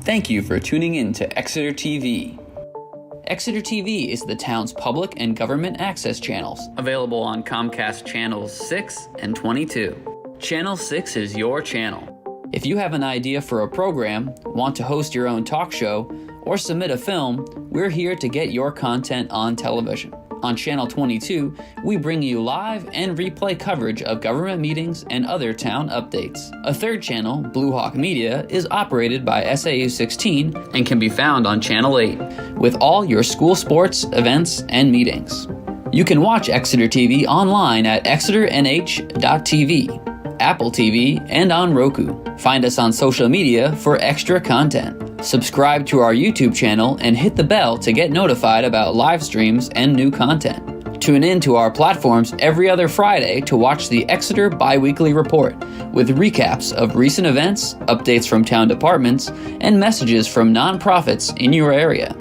Thank you for tuning in to Exeter TV. Exeter TV is the town's public and government access channels, available on Comcast Channels 6 and 22. Channel 6 is your channel. If you have an idea for a program, want to host your own talk show, or submit a film, we're here to get your content on television. On Channel 22, we bring you live and replay coverage of government meetings and other town updates. A third channel, Blue Hawk Media, is operated by SAU 16 and can be found on Channel 8, with all your school sports, events, and meetings. You can watch Exeter TV online at exeternh.tv, Apple TV, and on Roku. Find us on social media for extra content. Subscribe to our YouTube channel and hit the bell to get notified about live streams and new content. Tune in to our platforms every other Friday to watch the Exeter Biweekly Report with recaps of recent events, updates from town departments, and messages from nonprofits in your area.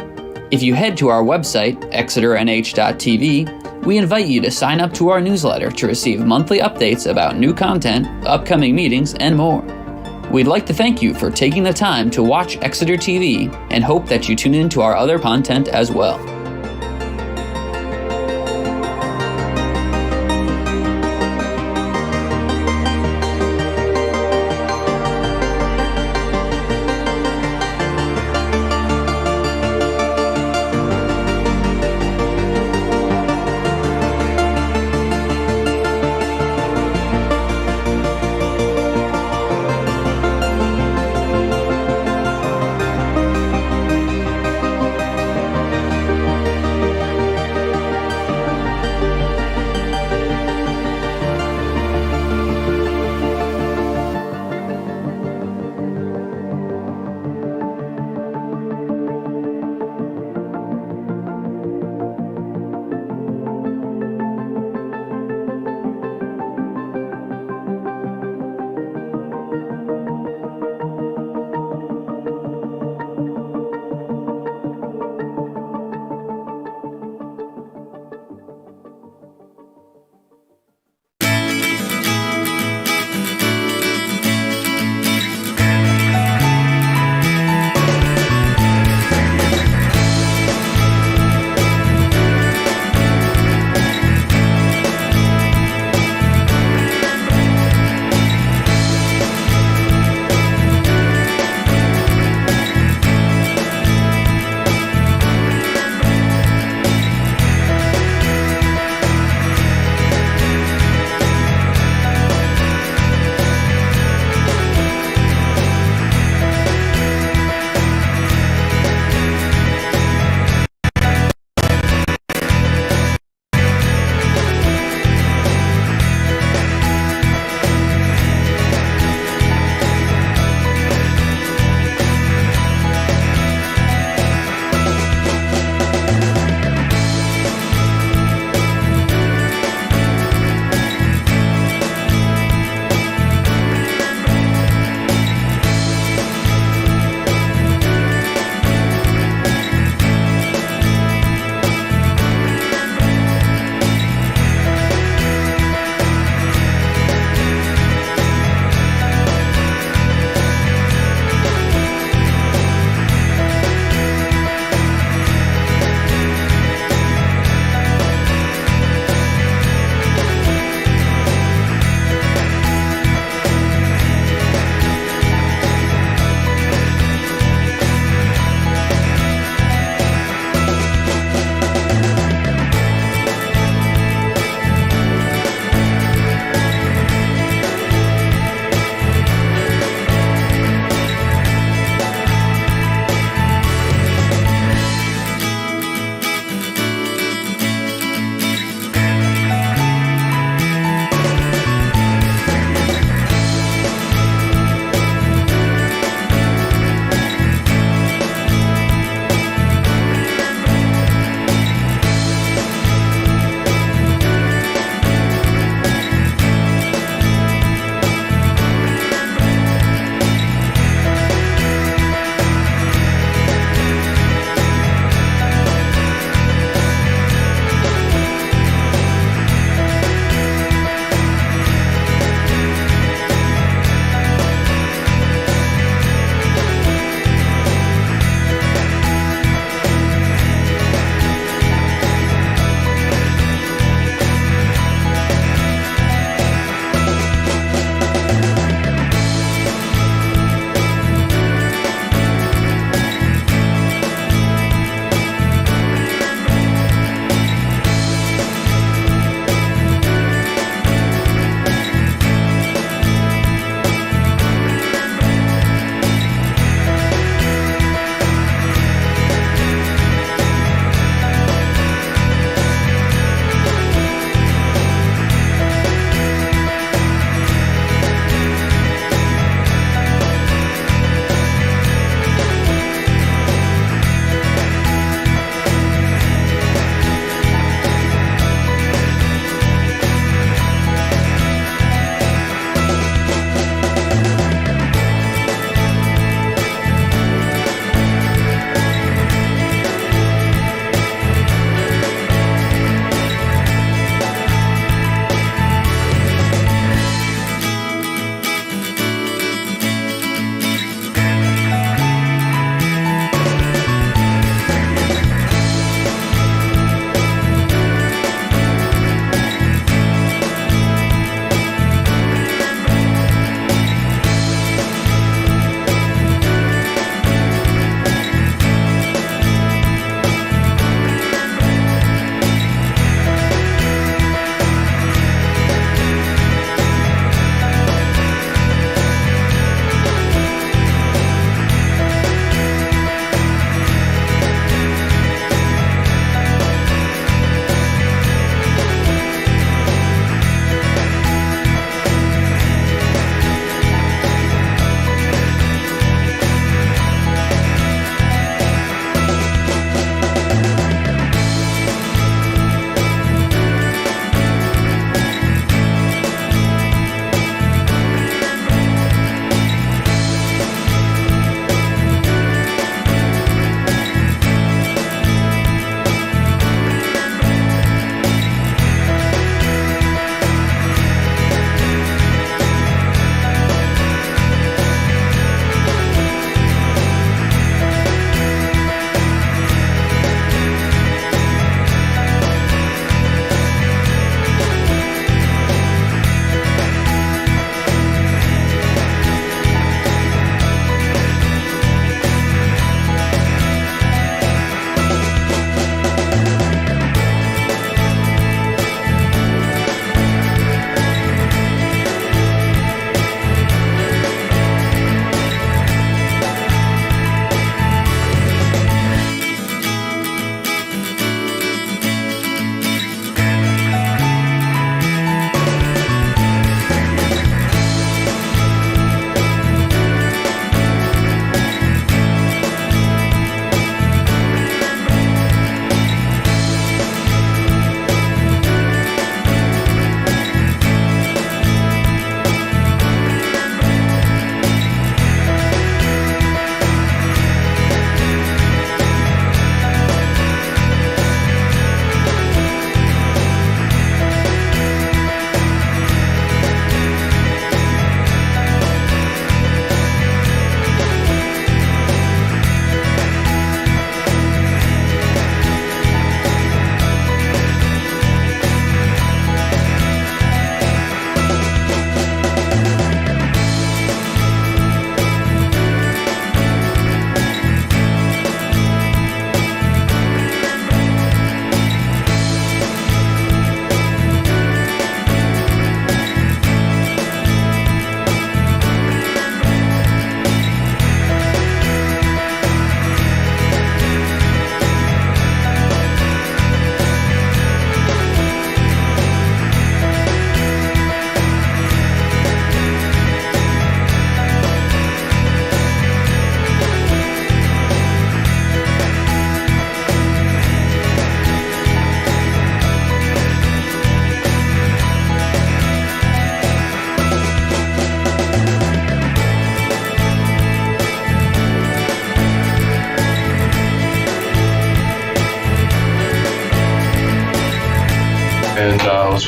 If you head to our website, exeternh.tv, we invite you to sign up to our newsletter to receive monthly updates about new content, upcoming meetings, and more. We'd like to thank you for taking the time to watch Exeter TV and hope that you tune in to our other content as well.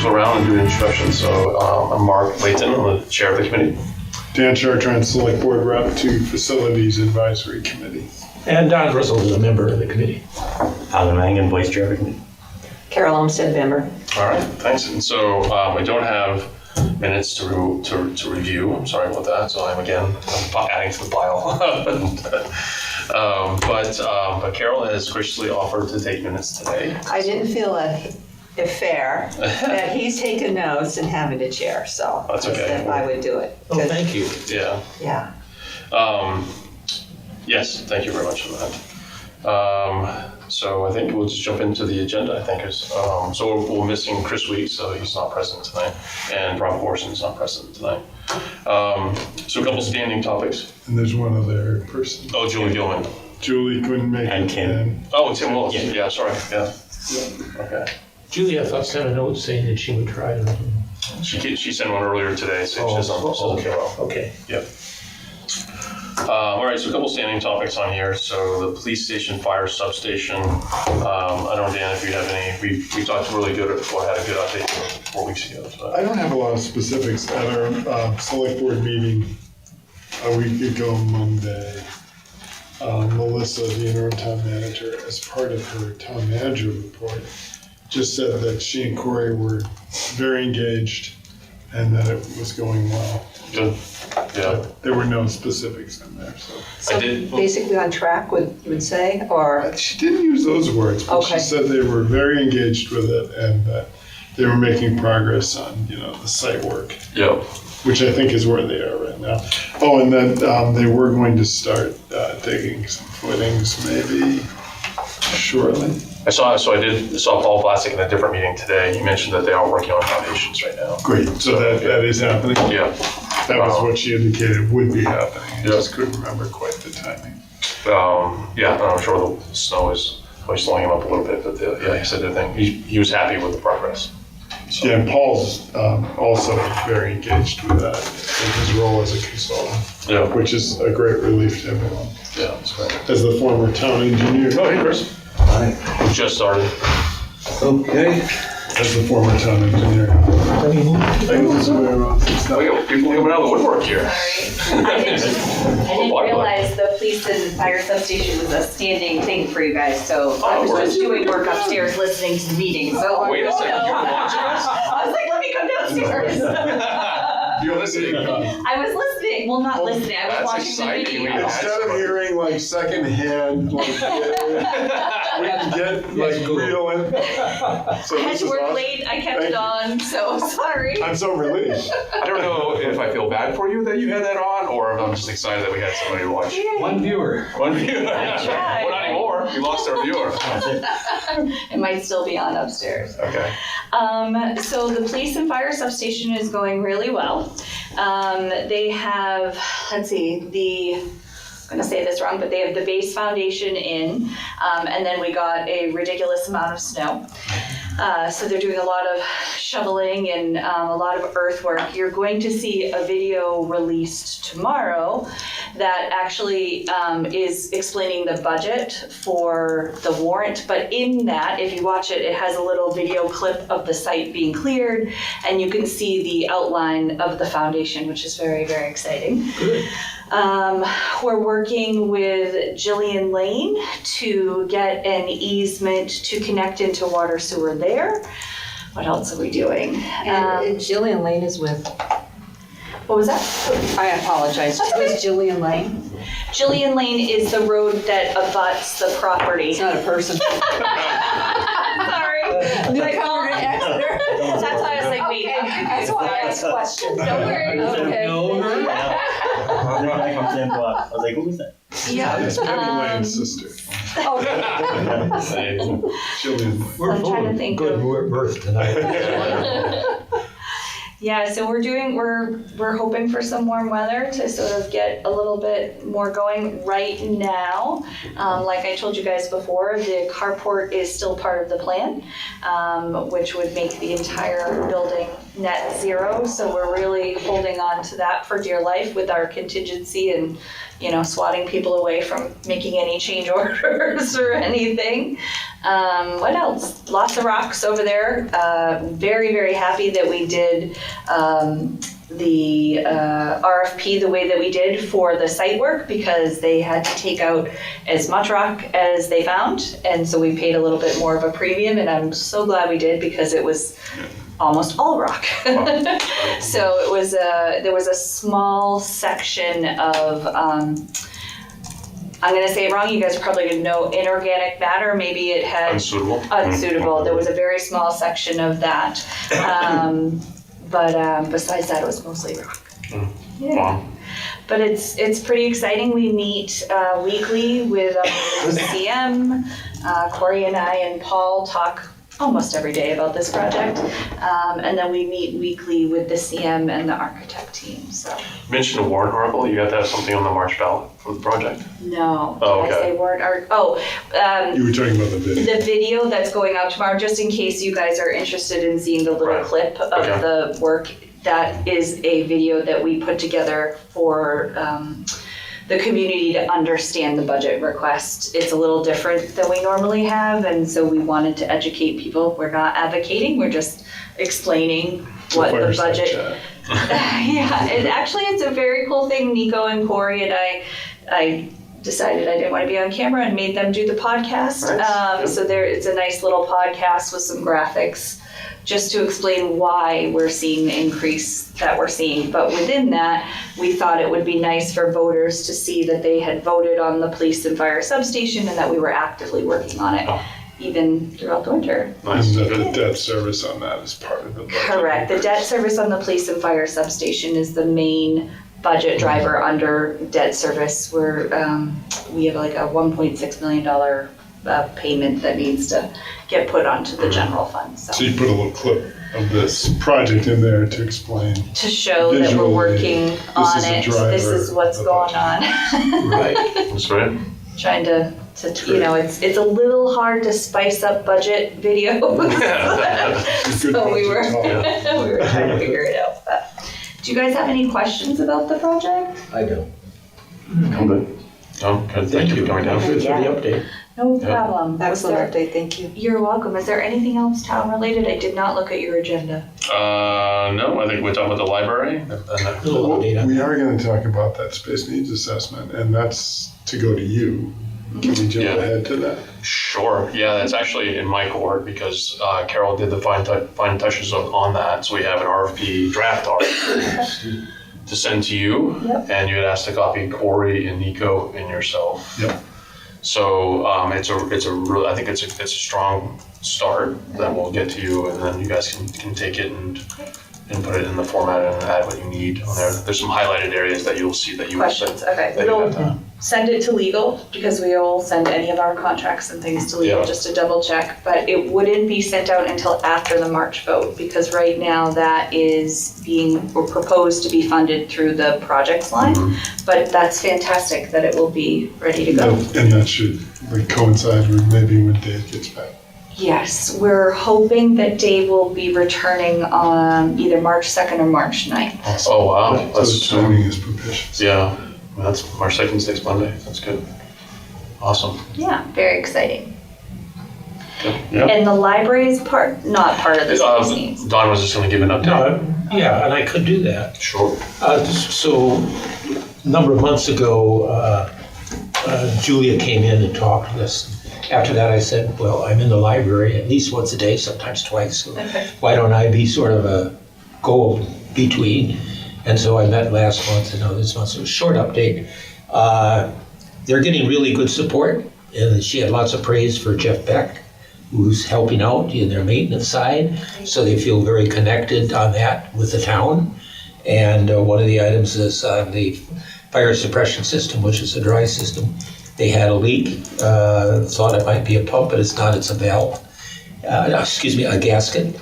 go around and do an introduction. So I'm Mark Layton, I'm the chair of the committee. Dan Chartrand, Select Board Rep to Facilities Advisory Committee. And Don Russell is a member of the committee. Alan Mangan, Vice Chair of the committee. Carol Olmsted, member. All right, thanks. And so I don't have minutes to review. I'm sorry about that. So I'm adding to the pile. But Carol has graciously offered to take minutes today. I didn't feel it fair that he's taking notes and having to chair, so That's okay. if I would do it. Oh, thank you. Yeah. Yeah. Yes, thank you very much for that. So I think we'll just jump into the agenda. I think so we're missing Chris Weeks, so he's not present tonight, and Rob Horson's not present tonight. So a couple standing topics. And there's one other person. Oh, Julie Gilman. Julie couldn't make And it. Kim. Oh, Tim Willis. Yeah, sorry. Yeah. Okay. Julie, I thought, sent a note saying that she would try to. She sent one earlier today, so she doesn't know. Okay. Yep. All right, so a couple standing topics on here. So the police station fire substation. I don't know, Dan, if you have any. We talked really good, or had a good update 4 weeks ago. So. I don't have a lot of specifics. At our Select Board meeting a week ago Monday, Melissa, the interim town manager, as part of her town manager report, just said that she and Corey were very engaged and that it was going well. Good. Yeah. But there were no specifics in there. So I did. basically on track, you would say, or? She didn't use those words, but Okay. she said they were very engaged with it and that they were making progress on, the site work, Yeah. which I think is where they are right now. Oh, and then they were going to start digging some footings maybe shortly. I saw Paul Vlasic in a different meeting today. You mentioned that they are working on foundations right now. Great, so that is happening? Yeah. That was what she indicated would be happening. I Yeah. just couldn't remember quite the timing. Yeah, I'm sure the snow is probably slowing him up a little bit, but he said that he was happy with the progress. So. Yeah, and Paul's also very engaged with that in his role as a consultant, Yeah. which is a great relief to everyone. Yeah, that's great. As the former town engineer, Oh, hey, Chris. Hi. We just started. Okay. as the former town engineer. I can just wear We got people coming out of the woodwork here. Sorry. I didn't realize the police and fire substation was a standing thing for you guys, so I was just doing work upstairs listening to the meeting, so. Wait a second, you were watching us? I was like, let me come downstairs. You're listening. I was listening, well, not listening, I was That's watching the exciting. video. Instead of hearing like secondhand, like we can get like real in. So I had this to is work awesome. late, I kept Thank it you. on, so sorry. I'm so relieved. I don't know if I feel bad for you that you had that on, or if I'm just excited that we had somebody to watch. One viewer. One viewer. tried. Well, not anymore. We lost our viewer. It might still be on upstairs. Okay. So the police and fire substation is going really well. They have, let's see, I'm gonna say this wrong, but they have the base foundation in, and then we got a ridiculous amount of snow. So they're doing a lot of shoveling and a lot of earthwork. You're going to see a video released tomorrow that actually is explaining the budget for the warrant. But in that, if you watch it, it has a little video clip of the site being cleared, and you can see the outline of the foundation, which is very, very exciting. Good. We're working with Jillian Lane to get an easement to connect into water sewer there. What else are we doing? And Jillian Lane is with, What was that? I apologize, That's okay. who's Jillian Lane? Jillian Lane is the road that abuts the property. It's not a person. Sorry. Like over in Exeter. That's why I was like, wait. Okay, that's why I asked questions. Don't worry. Okay. I was like, who was that? Yeah. It's Penny Lane's sister. Jillian. We're I'm full trying to of think good of- mirth tonight. Yeah, so we're hoping for some warm weather to sort of get a little bit more going right now. Like I told you guys before, the carport is still part of the plan, which would make the entire building net zero, so we're really holding on to that for dear life with our contingency and, swatting people away from making any change orders or anything. What else? Lots of rocks over there. Very, very happy that we did the RFP the way that we did for the site work, because they had to take out as much rock as they found, and so we paid a little bit more of a premium, and I'm so glad we did, because it was almost all rock. So it was there was a small section of I'm going to say it wrong, you guys are probably going to know inorganic matter, maybe it had unsuitable. There was a very small section of that. But besides that, it was mostly rock. Yeah. Wow. But it's pretty exciting. We meet weekly with the CM. Corey and I and Paul talk almost every day about this project. And then we meet weekly with the CM and the architect team. So. You mentioned a warrant article. You got to have something on the March ballot for the project? No. Oh, Did okay. I say warrant article? You were talking about the video. The video that's going out tomorrow, just in case you guys are interested in seeing the little clip of the work. That is a video that we put together for the community to understand the budget request. It's a little different than we normally have, and so we wanted to educate people. We're not advocating, we're just explaining what the budget. Yeah, it's a very cool thing. Nico and Corey and I decided I didn't want to be on camera and made them do the podcast. Nice. So it's a nice little podcast with some graphics, just to explain why we're seeing the increase that we're seeing. But within that, we thought it would be nice for voters to see that they had voted on the police and fire substation and that we were actively working on it, even throughout the winter. Nice. And the debt service on that is part of the budget. Correct. The debt service on the police and fire substation is the main budget driver under debt service. We have like a $1.6 million payment that needs to get put onto the general fund. So you put a little clip of this project in there to explain. To show that we're Visually, working on is a it. driver This is what's of the going budget. on. Right. That's right. Trying to it's a little hard to spice up budget videos. It's a good So we budget were talk. we were trying to figure it out. But do you guys have any questions about the project? I do. I'm good. Oh, good. Thank you for coming down. Thanks for the update. No problem. Excellent update, thank you. You're welcome. Is there anything else town related? I did not look at your agenda. No, I think we're talking about the library. A little update on We are going to talk about that space needs assessment, and that's to go to you. Can we jump Yeah. ahead to that? Sure. Yeah, that's actually in my court because Carol did the fine touches on that. So we have an RFP draft RFP to send to you, and you had asked to copy Corey and Nico and yourself. Yep. So I think it's a strong start that we'll get to you, and then you guys can take it and put it in the format and add what you need on there. There's some highlighted areas that you'll see that you Questions? Okay. that you We'll have to- send it to legal because we will send any of our contracts and things to legal Yeah. just to double check. But it wouldn't be sent out until after the March vote because right now that is or proposed to be funded through the projects line. But that's fantastic that it will be ready to go. And that should coincide with maybe when Dave gets back. Yes, we're hoping that Dave will be returning on either March 2nd or March 9th. Oh wow, So the that's timing is propitious. yeah. That's March 2nd, next Monday. That's good. Awesome. Yeah, very exciting. Yeah. And the library is not part of the space needs. Don was just going to give an update. No, yeah, and I could do that. Sure. So, a number of months ago, Julia came in and talked to us. After that, I said, well, I'm in the library at least once a day, sometimes twice. So Okay. why don't I be sort of a go-between? And so I met last month and this month. So a short update. They're getting really good support. And she had lots of praise for Jeff Beck, who's helping out in their maintenance side. So they feel very connected on that with the town. And one of the items is the fire suppression system, which is a dry system. They had a leak, thought it might be a pump, but it's not, it's a valve. A gasket.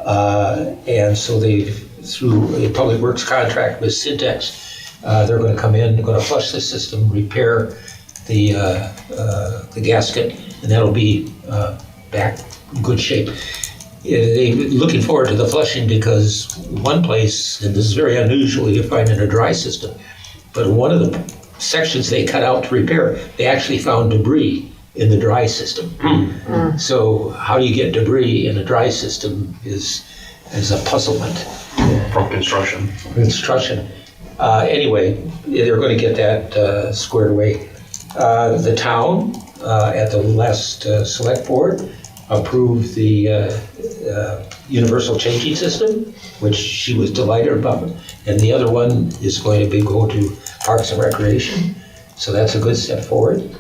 And so they, through a public works contract with Syntex, they're going to come in, they're going to flush the system, repair the gasket, and that'll be back in good shape. they're looking forward to the flushing because one place, and this is very unusual you find in a dry system, but one of the sections they cut out to repair, they actually found debris in the dry system. So how do you get debris in a dry system is a puzzlement. From construction. Anyway, they're going to get that squared away. The town, at the last select board, approved the universal changing system, which she was delighted about. And the other one is going to go to Parks and Recreation. So that's a good step forward.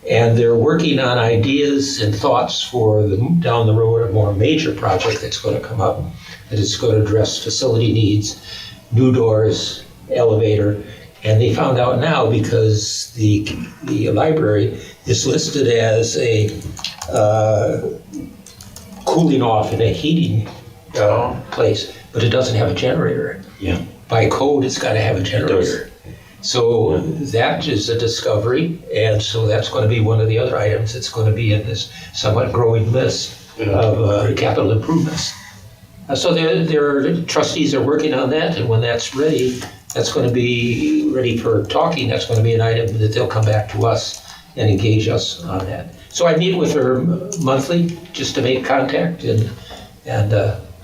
And they're working on ideas and thoughts for down the road, a more major project that's going to come up, that is going to address facility needs, new doors, elevator. And they found out now because the library is listed as a cooling off and a heating place, but it doesn't have a generator. Yeah. By code, it's got to have a generator. So that is a discovery, and so that's going to be one of the other items that's going to be in this somewhat growing list of capital improvements. So their trustees are working on that, and when that's ready, that's going to be ready for talking. That's going to be an item that they'll come back to us and engage us on that. So I meet with her monthly just to make contact and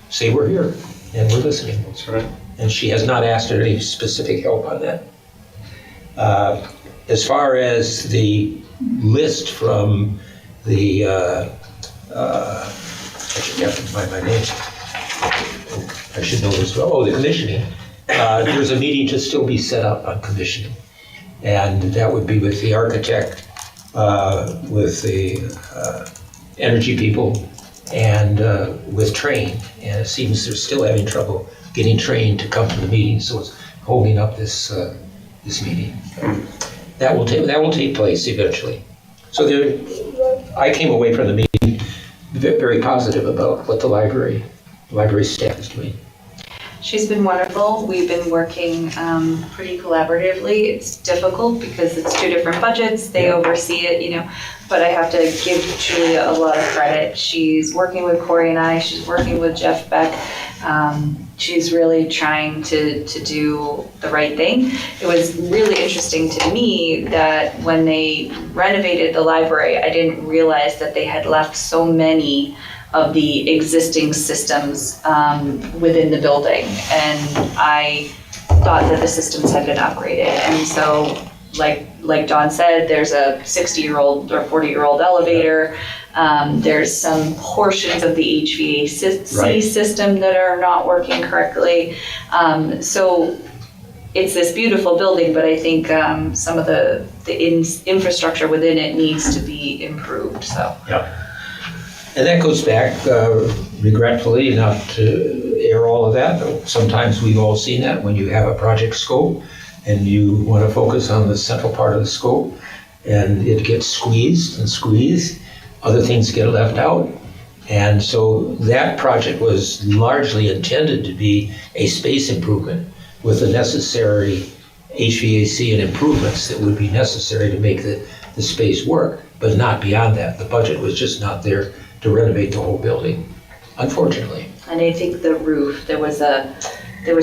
say we're here and we're listening. That's right. And she has not asked her any specific help on that. As far as the list from the, I should have to find my name. I should know this well. Oh, the commissioning. There's a meeting to still be set up on commissioning. And that would be with the architect, with the energy people, and with Train. And it seems they're still having trouble getting Train to come to the meeting, so it's holding up this meeting. That will take place eventually. So I came away from the meeting very positive about what the library staff is doing. She's been wonderful. We've been working pretty collaboratively. It's difficult because it's two different budgets. They oversee it, but I have to give Julia a lot of credit. She's working with Corey and I. She's working with Jeff Beck. She's really trying to do the right thing. It was really interesting to me that when they renovated the library, I didn't realize that they had left so many of the existing systems within the building. And I thought that the systems had been upgraded. And so, like Don said, there's a 60-year-old or 40-year-old elevator. There's some portions of the HVAC system that are not working correctly. So it's this beautiful building, but I think some of the infrastructure within it needs to be improved. So. Yeah. And that goes back, regretfully, not to air all of that, but sometimes we've all seen that when you have a project scope and you want to focus on the central part of the scope and it gets squeezed, other things get left out. And so that project was largely intended to be a space improvement with the necessary HVAC and improvements that would be necessary to make the space work, but not beyond that. The budget was just not there to renovate the whole building, unfortunately. And I think the roof, there was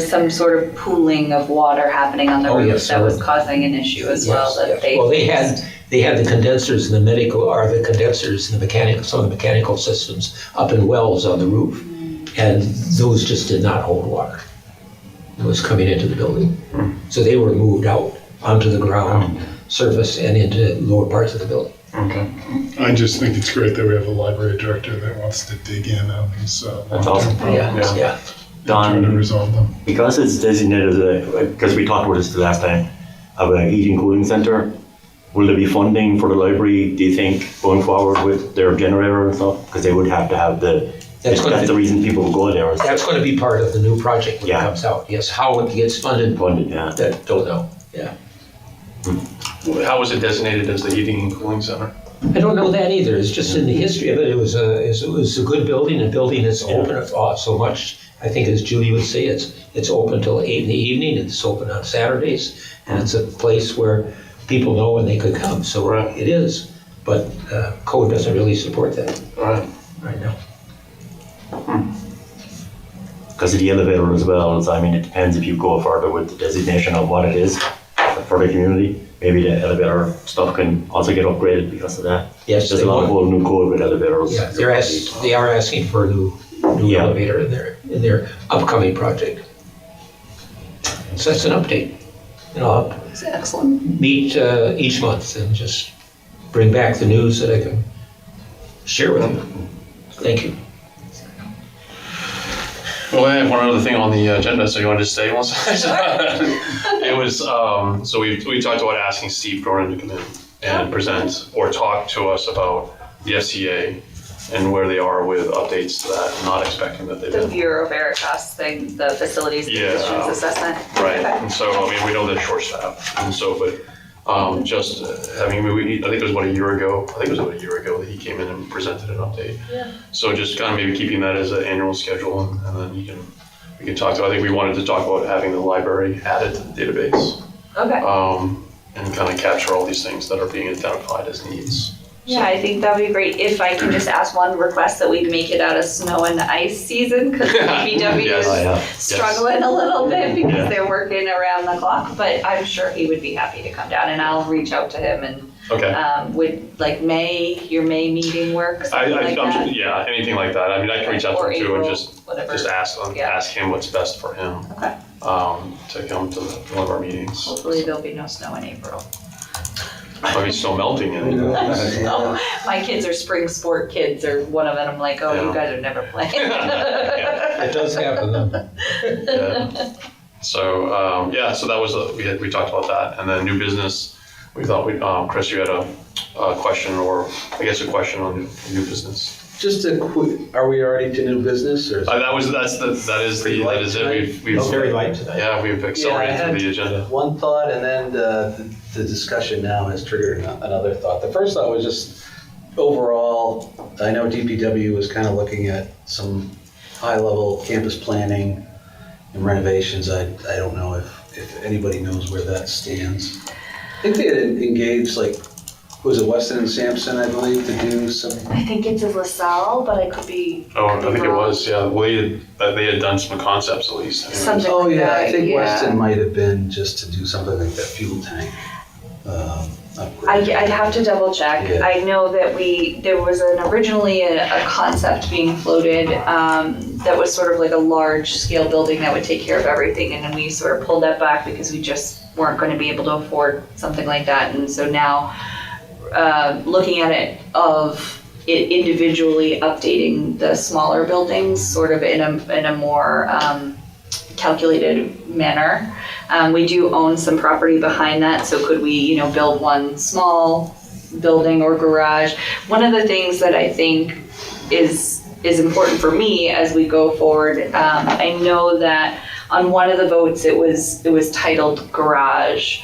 some sort of pooling of water happening on the roof yes, that was causing an issue as well. That they had the condensers in the mechanical, some of the mechanical systems up in wells on the roof, and those just did not hold water. It was coming into the building, so they were moved out onto the ground surface and into lower parts of the building. Okay. I just think it's great that we have a library director that wants to dig in on these That's long-term awesome. problems Yeah. and try to Don, resolve them. because it's designated as because we talked about this the last time, of a heating cooling center, will there be funding for the library, do you think, going forward with their generator and stuff? Because they would have to have that's the reason people will go there. That's going to be part of the new project when it comes out. Yes, how it gets funded, Yeah. that don't know. Yeah. How was it designated as the heating and cooling center? I don't know that either. It's just in the history of it. It was a good building, a building that's open so much. I think, as Julie would say, it's open till 8 in the evening. It's open on Saturdays, and it's a place where people know when they could come. So it is, but code doesn't really support that Right. right now. Because of the elevator as well, so I mean, it depends if you go further with the designation of what it is for the community. Maybe the elevator stuff can also get upgraded because of that. Yes, There's they a lot of will. whole new code with elevators. Yeah, they are asking for a new Yeah. elevator in their upcoming project. So that's an update. And I'll It's excellent. meet each month and just bring back the news that I can share with you. Thank you. Well, I have one other thing on the agenda, so you want to just stay one second? It was, so we talked about asking Steve Dornan to come in and present or talk to us about the FCA and where they are with updates to that. I'm not expecting that they've The been. Bureau Veritas thing, the facilities Yeah. conditions assessment. Right, Okay. and so, I mean, we know they're short-staffed, and so, but just having, I think it was about a year ago that he came in and presented an update. Yeah. So just kind of maybe keeping that as an annual schedule, and then we can talk to, I think we wanted to talk about having the library added to the database, Okay. and kind of capture all these things that are being identified as needs. Yeah, I think that'd be great. If I can just ask one request that we make it out of snow and ice season, because DPW Yes. Oh, yeah. is struggling a little bit because Yeah. they're working around the clock, but I'm sure he would be happy to come down and I'll reach out to him and Okay. would like your May meeting work, something like that? Yeah, anything like that. I mean, I can reach out to Or him too and April, just whatever. ask him what's best for him, Okay, to come to one of our meetings. hopefully there'll be no snow in April. Maybe still melting in it. No, my kids are spring sport kids, or one of them, I'm like, oh, you Yeah. guys are never playing. It does happen though. Yeah. So, so that was, we talked about that. And then new business, we thought Chris, you had a question, or I guess a question on new business. Just a quick, are we already to new business or? That is it. We've It's very light tonight. Yeah, we've accelerated Yeah, I through the had agenda. One thought, and then the discussion now has triggered another thought. The first thought was just overall, I know DPW was kind of looking at some high-level campus planning and renovations. I don't know if anybody knows where that stands. I think they had engaged, like, was it Weston and Sampson, I believe, to do some. I think it's a LaSalle, but I could be. Oh, I could be think it wrong. was, yeah. Well, they had done some concepts at least. Anyways. Something Oh, like yeah, that, I think yeah. Weston might have been just to do something like that fuel tank upgrade. I'd have to double check. Yeah. I know that there was originally a concept being floated that was sort of like a large scale building that would take care of everything, and then we sort of pulled that back because we just weren't going to be able to afford something like that. And so now, looking at it individually updating the smaller buildings sort of in a more calculated manner. We do own some property behind that, so could we, build one small building or garage? One of the things that I think is important for me as we go forward, I know that on one of the votes it was titled garage,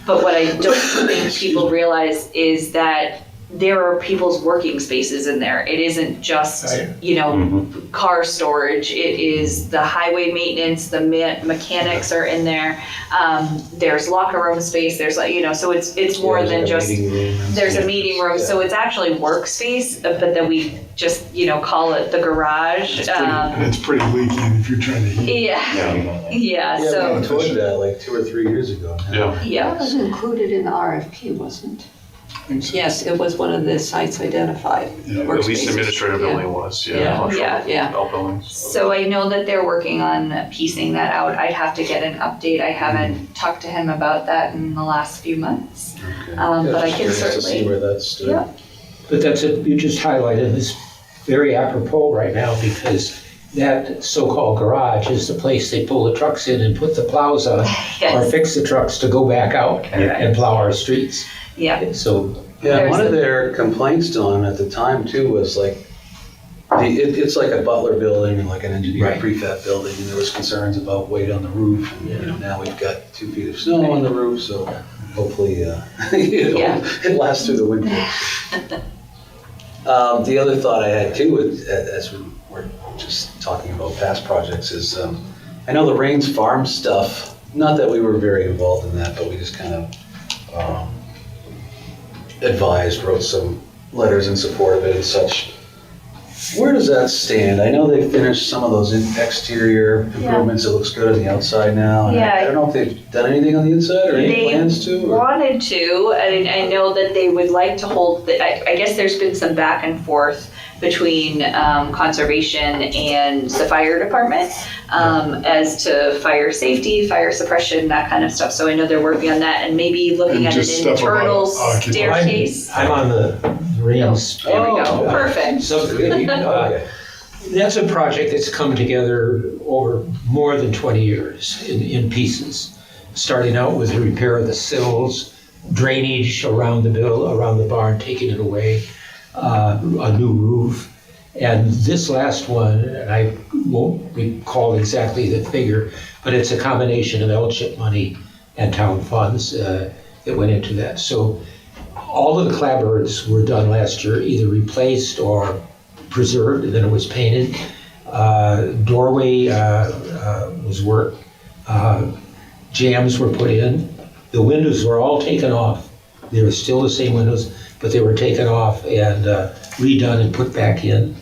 but what I don't think people realize is that there are people's working spaces in there. It isn't just, car storage. It is the highway maintenance, the mechanics are in there. There's locker room space. There's so it's more than just, there's a meeting room. So it's actually workspace, but then we just, call it the garage. And it's pretty leaky if you're trying to heat. Yeah, Yeah, so, we told you that like 2 or 3 years ago. now. yeah. That was included in the RFP, wasn't it? I think so. Yes, it was one of the sites identified. Yeah. At least workspaces. administrative Yeah. building was, Yeah. I'm not sure Yeah. about Yeah. outbuildings. So I know that they're working on piecing that out. I'd have to get an update. I haven't talked to him about that in the last few months. Okay. But I Just can curious to see certainly, where that stood. yeah. But that's it, you just highlighted this very apropos right now because that so-called garage is the place they pull the trucks in and put the plows on or Yes. fix the trucks to go back out and plow our streets. Yeah, So, Yeah, There's one a- of their complaints to them at the time too was like, it's like a Butler building and like an engineered Right. prefab building, and there was concerns about weight on the roof. And, now we've got 2 feet of snow on the roof, so hopefully Yeah. it lasts through the winter. The other thought I had too, as we were just talking about past projects, is I know the Rains Farm stuff. Not that we were very involved in that, but we just kind of advised, wrote some letters in support of it and such. Where does that stand? I know they finished some of those exterior improvements. It looks good on the outside now. And Yeah. I don't know if they've done anything on the inside or any They plans to. Or? wanted to, and I know that they would like to hold, I guess there's been some back and forth between conservation and the fire department as to fire safety, fire suppression, that kind of stuff. So I know they're working on that and maybe looking And at just an stuff about internal occupation. staircase. I'm on the RIMS. There we go, perfect. Subcommittee. Okay. That's a project that's come together over more than 20 years in pieces. Starting out with the repair of the sills, drainage around the barn, taking it away, a new roof. And this last one, and I won't recall exactly the figure, but it's a combination of LCHIP money and town funds that went into that. So all of the clapboards were done last year, either replaced or preserved, and then it was painted. Doorway was worked. Jams were put in. The windows were all taken off. They were still the same windows, but they were taken off and redone and put back in.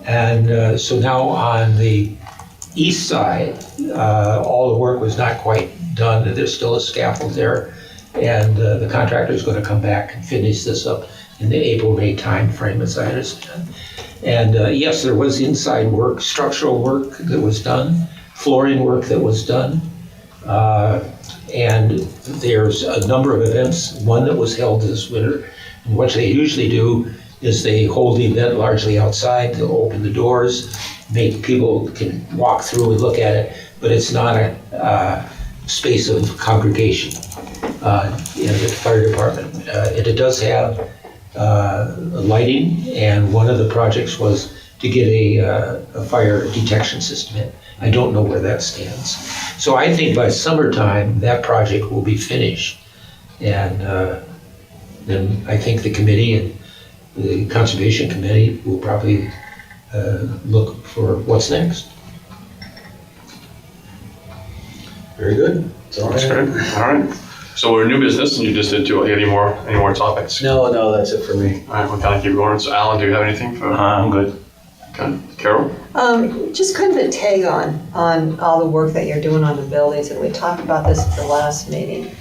And so now on the east side, all the work was not quite done. There's still a scaffold there. And the contractor is going to come back and finish this up in the April-May timeframe, as I understand. And yes, there was inside work, structural work that was done, flooring work that was done. And there's a number of events, one that was held this winter. And what they usually do is they hold the event largely outside. They'll open the doors, make people can walk through and look at it, but it's not a space of congregation in the fire department. It does have lighting, and one of the projects was to get a fire detection system in. I don't know where that stands. So I think by summertime, that project will be finished. And then I think the committee and the Conservation Committee will probably look for what's next. Very good. That's great. All right. So we're new business, and you just did two. Any more topics? No, that's it for me. All right, we'll kind of keep going. So Alan, do you have anything for? I'm good. Okay. Carol? Just kind of a tag on all the work that you're doing on the buildings, and we talked about this at the last meeting,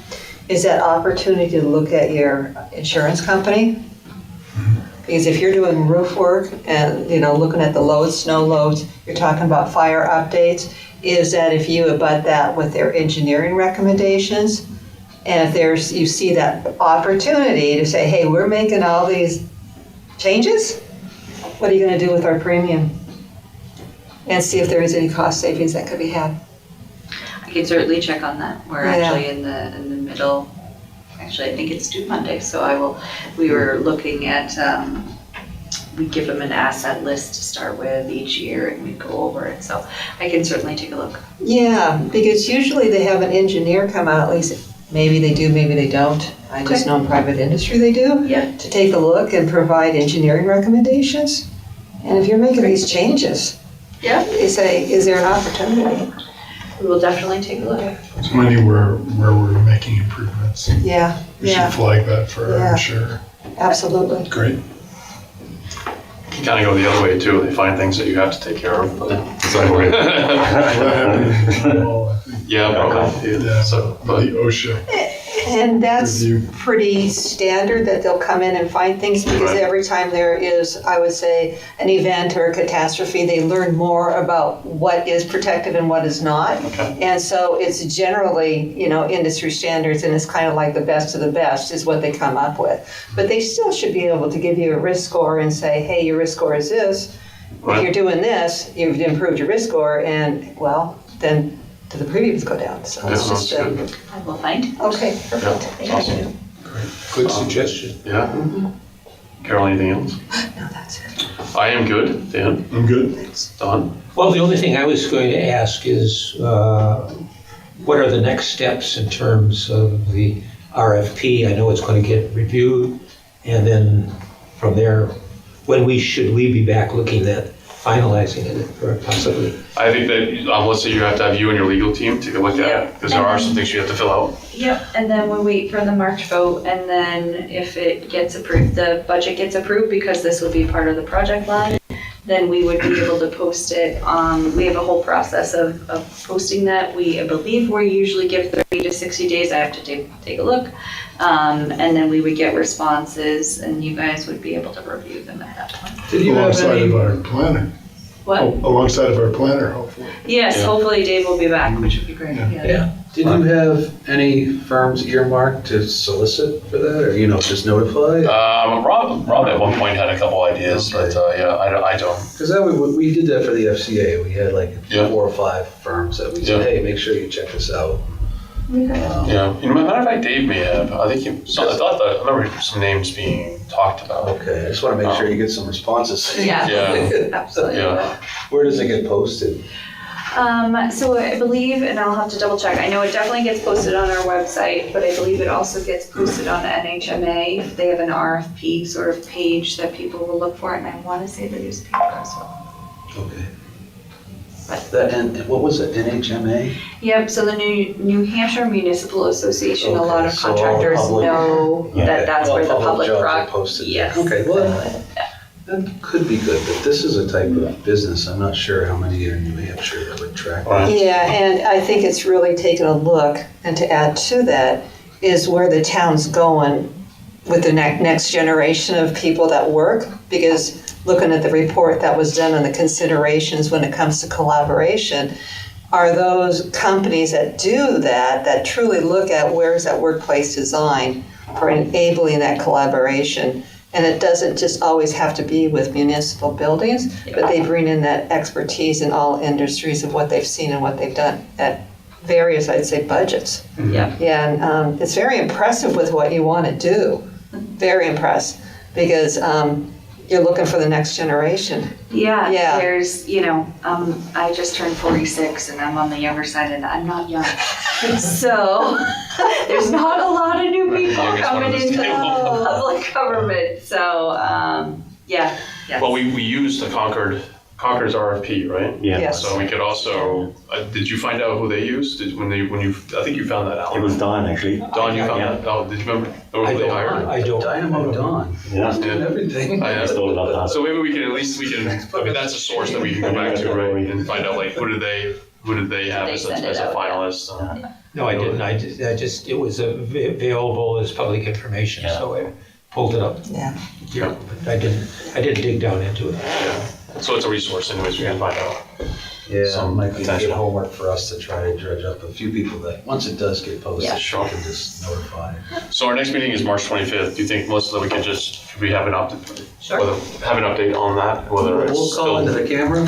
is that opportunity to look at your insurance company. Because if you're doing roof work and, looking at the loads, snow loads, you're talking about fire updates, is that if you abut that with their engineering recommendations, and if you see that opportunity to say, hey, we're making all these changes, what are you going to do with our premium? And see if there is any cost savings that could be had. I can certainly check on that. We're Yeah. actually in the middle. Actually, I think it's due Monday, so we were looking at, we give them an asset list to start with each year and we go over it. So I can certainly take a look. Yeah, because usually they have an engineer come out, at least maybe they do, maybe they don't. I just know in private industry they do. Yeah. To take a look and provide engineering recommendations. And if you're making these changes, Yeah. they say, is there an opportunity? We will definitely take a look. So anywhere where we're making improvements, Yeah, we should flag that for Yeah. our insurer. absolutely. Great. You kind of go the other way too. They find things that you have to take care of. But Exactly. What happened in Montreal, I think. yeah, probably. Yeah, So, the but OSHA And that's review. pretty standard that they'll come in and find things because Right. every time there is, I would say, an event or a catastrophe, they learn more about what is protected and what is not. Okay. And so it's generally, industry standards, and it's kind of like the best of the best is what they come up with. But they still should be able to give you a risk score and say, hey, your risk score is this. If Right. you're doing this, you've improved your risk score, and well, then do the premiums go down? So it's Yeah, just, that's good. I will find. okay, perfect. Yeah, Thank awesome. you. Good suggestion. Yeah. Carol, anything else? No, that's it. I am good. Dan, I'm good. Don. Well, the only thing I was going to ask is, what are the next steps in terms of the RFP? I know it's going to get reviewed, and then from there, should we be back looking at finalizing it, or possibly? I think that let's say you have to have you and your legal team take a look at it because there are some things you have to fill out. Yep, and then we'll wait for the March vote, and then if it gets approved, the budget gets approved, because this will be part of the project line, then we would be able to post it. We have a whole process of posting that. I believe we usually give 30 to 60 days. I have to take a look. And then we would get responses and you guys would be able to review them at that point. Did you have Alongside any? of our planner. What? Alongside of our planner, hopefully. Yes, Yeah. hopefully Dave will be back, which would be great. Yeah. Yeah. Did you have any firms earmarked to solicit for that, or just notify? Rob at one point had a couple ideas, Okay. but yeah, I don't. Because we did that for the FCA. We had like Yeah. 4 or 5 firms that we said, Yeah. hey, make sure you check this out. Yeah, matter of fact, Dave may have. I think I remember some names being talked about. Okay, I just want to make sure you get some responses. Yeah, Yeah. absolutely. Yeah. Where does it get posted? So I believe, and I'll have to double check, I know it definitely gets posted on our website, but I believe it also gets posted on NHMA. They have an RFP sort of page that people will look for, and I want to say the newspaper as well. Okay. But- And what was it, NHMA? Yep, so the New Hampshire Municipal Association, a lot of Okay, so all contractors public- know Yeah. that that's All where the public jobs are rock. posted. Yes. Okay, well, that could be good, but this is a type of business, I'm not sure how many are in New Hampshire that would track that. Right. Yeah, and I think it's really taken a look, and to add to that, is where the town's going with the next generation of people that work, because looking at the report that was done on the considerations when it comes to collaboration, are those companies that do that truly look at where's that workplace design for enabling that collaboration. And it doesn't just always have to be with municipal buildings, but they bring in that expertise in all industries of what they've seen and what they've done at various, I'd say, budgets. Yeah. Yeah, and it's very impressive with what you want to do. Very impressed, because you're looking for the next generation. Yeah, Yeah. there's, I just turned 46 and I'm on the younger side and I'm not young. So there's not a lot of new people Youngest one coming at this into table. public government. So, yeah. Well, we used the Concord's RFP, right? Yeah. Yes. So we could also. Did you find out who they used? I think you found that out. It was Don, actually. Don, you found Yeah. that. Oh, did you remember who they hired? I don't. Dynamo Dawn, Yeah. doing everything. I I still love that. So maybe we can I mean, that's a source that we can go back to, right? And find out like who did they have They as send a it out, finalist? No, I didn't. I just, it was available as public information, Yeah. so I pulled it up. Yeah. Yeah. But I didn't dig down into it. Yeah. So it's a resource anyways, we can find out. Yeah, Some might be potential. good homework for us to try to dredge up a few people that, once it does get posted, Yeah. we can just notify. So our next meeting is March 25th. Do you think, Melissa, that we could we have an update? Sure. Have an update on that, whether it's We'll call into still. the camera.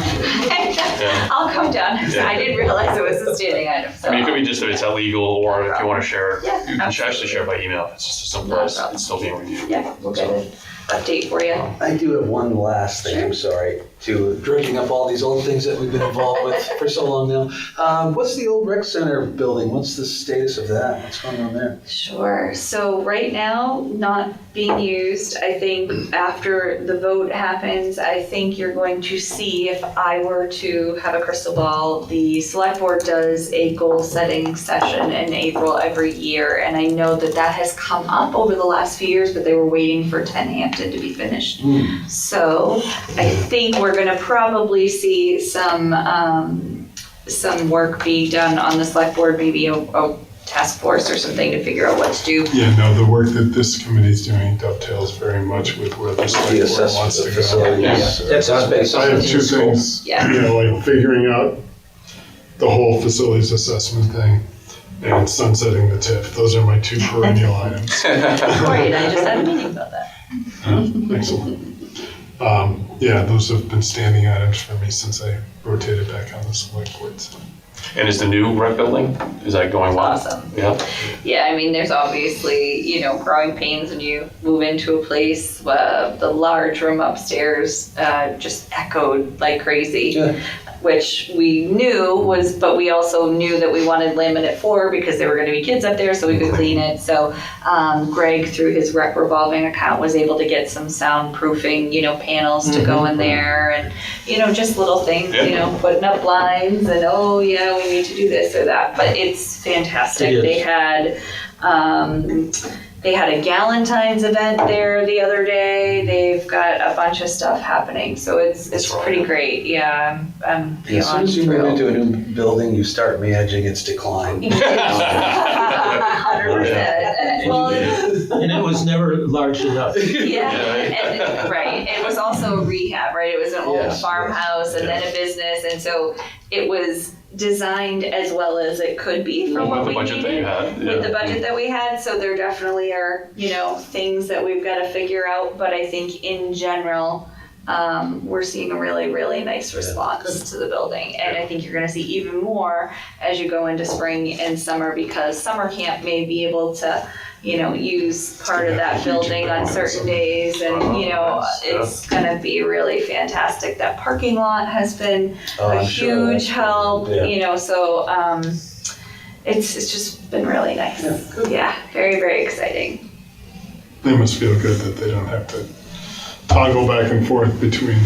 Yeah. I'll come down. Yeah. I didn't realize it was a standing item. So I mean, it could be just if it's illegal, or if you want to share it, Yeah, you can actually share it by email. It's just as simple No as problem. it's still being reviewed. yeah, we'll get an update for you. I do have one last thing, I'm sorry, to dredging up all these old things that we've been involved with for so long now. What's the old rec center building? What's the status of that? What's going on there? Sure. So right now, not being used. I think after the vote happens, I think you're going to see, if I were to have a crystal ball, the select board does a goal setting session in April every year. And I know that that has come up over the last few years, but they were waiting for 10 Hampton to be finished. So I think we're gonna probably see some work be done on the select board, maybe a task force or something to figure out what to do. Yeah, no, the work that this committee's doing dovetails very much with where the The select board assessment wants of to go. facilities. Yeah. That's based I on have two school. things, Yeah. like figuring out the whole facilities assessment thing and sunsetting the TIF. Those are my two perennial items. Great, I just had a meeting about that. Excellent. Yeah, those have been standing items for me since I rotated back on the select board. So. And is the new rec building, is that going well? Awesome. Yeah. Yeah, I mean, there's obviously, growing pains when you move into a place. The large room upstairs just echoed like crazy. Yeah. Which we knew but we also knew that we wanted laminate floor because there were going to be kids up there, so we could clean it. So Greg, through his rec revolving account, was able to get some soundproofing, panels to go in there, and just little things, Yeah. putting up blinds, and we need to do this or that. But it's fantastic. It is. They had They had a Galentine's event there the other day. They've got a bunch of stuff happening, so it's pretty great. Yeah, I'm As soon as you move into a new building, you start managing its decline. 100%. Well, And it was never large enough. yeah, and, right. It was also a rehab, right? It was an old Yes, farmhouse and then a business, and so it was designed as well as it could be for what With the we budget that you needed. had. With the budget that we had, so there definitely are, things that we've got to figure out, but I think in general, we're seeing a really, really nice response to the building. And I think you're gonna see even more as you go into spring and summer, because summer camp may be able to, use part of that building on certain days, and, it's gonna be really fantastic. That parking lot has been a I'm sure huge help, Yeah. so, it's just been really nice. Yeah, very, very exciting. They must feel good that they don't have to toggle back and forth between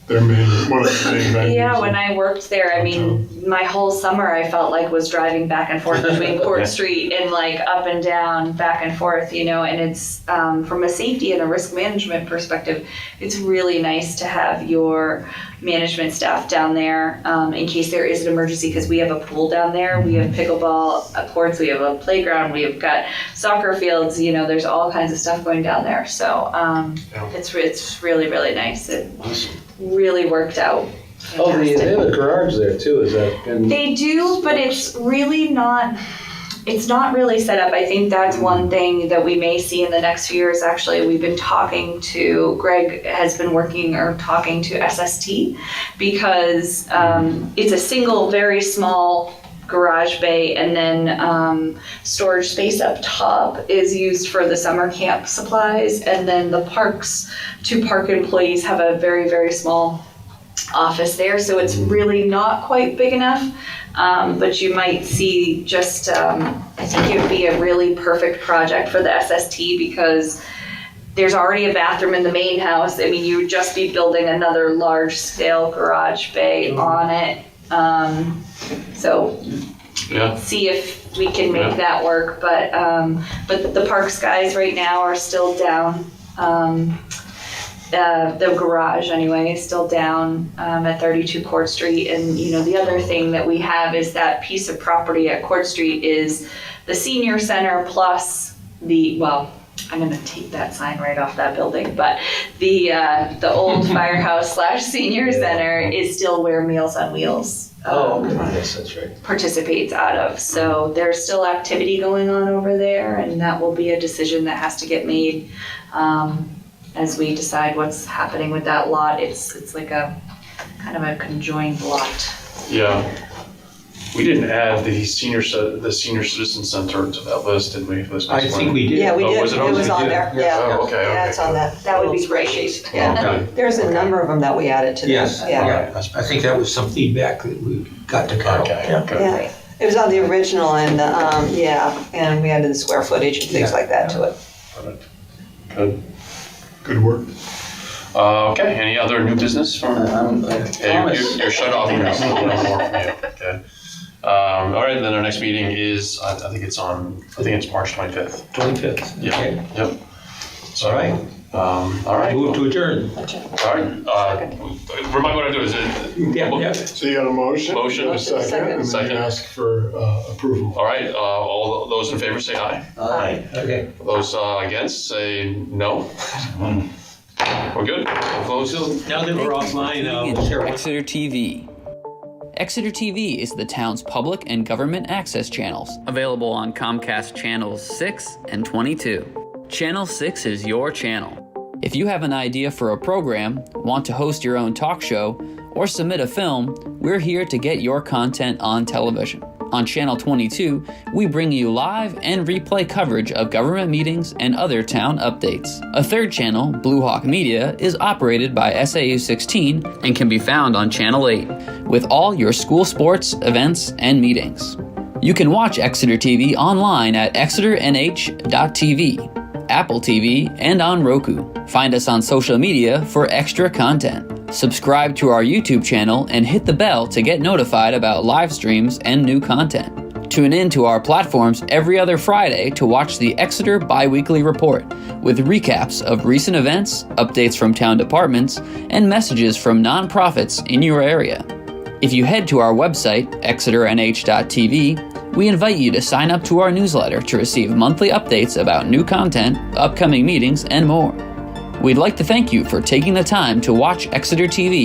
one of the main venues. Yeah, when I worked there, I mean, my whole summer I felt like was driving back and forth between Court Street and like up and down, back and forth, and it's, from a safety and a risk management perspective, it's really nice to have your management staff down there, in case there is an emergency, because we have a pool down there, we have pickleball courts, we have a playground, we have got soccer fields, there's all kinds of stuff going down there, so, it's really, really nice. It really worked out. Oh, they Fantastic. have a garage there too, is that? They do, but it's really not, it's not really set up. I think that's one thing that we may see in the next few years. Actually, we've been Greg has been talking to SST, because it's a single, very small garage bay, and then storage space up top is used for the summer camp supplies, and then the two park employees have a very, very small office there, so it's really not quite big enough, but you might see just, I think it would be a really perfect project for the SST, because there's already a bathroom in the main house. I mean, you would just be building another large scale garage bay on it. So see if we can make that work, but the Parks guys right now are still down. The garage anyway is still down at 32 Court Street, and the other thing that we have is that piece of property at Court Street is the senior center plus I'm gonna take that sign right off that building, but the old firehouse / senior center is still where Meals on Wheels Yes, that's right. participates out of. So there's still activity going on over there, and that will be a decision that has to get made as we decide what's happening with that lot. It's like a kind of a conjoined lot. Yeah. We didn't add the senior citizen center to that list, did we? For this I next think one? we did. Yeah, we Oh, did. was it? It Oh, was we on did. there. Yeah. Oh, okay. Yeah, it's on that. That would be little great. spreadsheet. Yeah. Okay. There's a number of them that we added to Yes, this. Yeah. I think that was some feedback that we got to Carol. Okay. Yeah. Okay. Yeah. It was on the original, and and we added the square footage and things like that to it. Good. Good work. Okay. Any other new business from? Thomas. You're shut off now. No more from you. Okay. All right. Then our next meeting is I think it's March 25th. 25th. Yeah. Okay. Yep. So, All right. All right. Move to adjourn. All right. Remind what I do is it. Yeah. So you got a motion? Motion. A second, and then Second. you ask for approval. All right. All those in favor say aye. Aye. Okay. Those against say no. We're good. We'll close it. Now that we're offline, Cheryl. Exeter TV. Exeter TV is the town's public and government access channels, available on Comcast channels 6 and 22. Channel 6 is your channel. If you have an idea for a program, want to host your own talk show, or submit a film, we're here to get your content on television. On Channel 22, we bring you live and replay coverage of government meetings and other town updates. A third channel, Blue Hawk Media, is operated by SAU 16 and can be found on Channel 8, with all your school sports, events, and meetings. You can watch Exeter TV online at exeternh.tv, Apple TV, and on Roku. Find us on social media for extra content. Subscribe to our YouTube channel and hit the bell to get notified about live streams and new content. Tune in to our platforms every other Friday to watch the Exeter Biweekly Report, with recaps of recent events, updates from town departments, and messages from nonprofits in your area. If you head to our website, exeternh.tv, we invite you to sign up to our newsletter to receive monthly updates about new content, upcoming meetings, and more. We'd like to thank you for taking the time to watch Exeter TV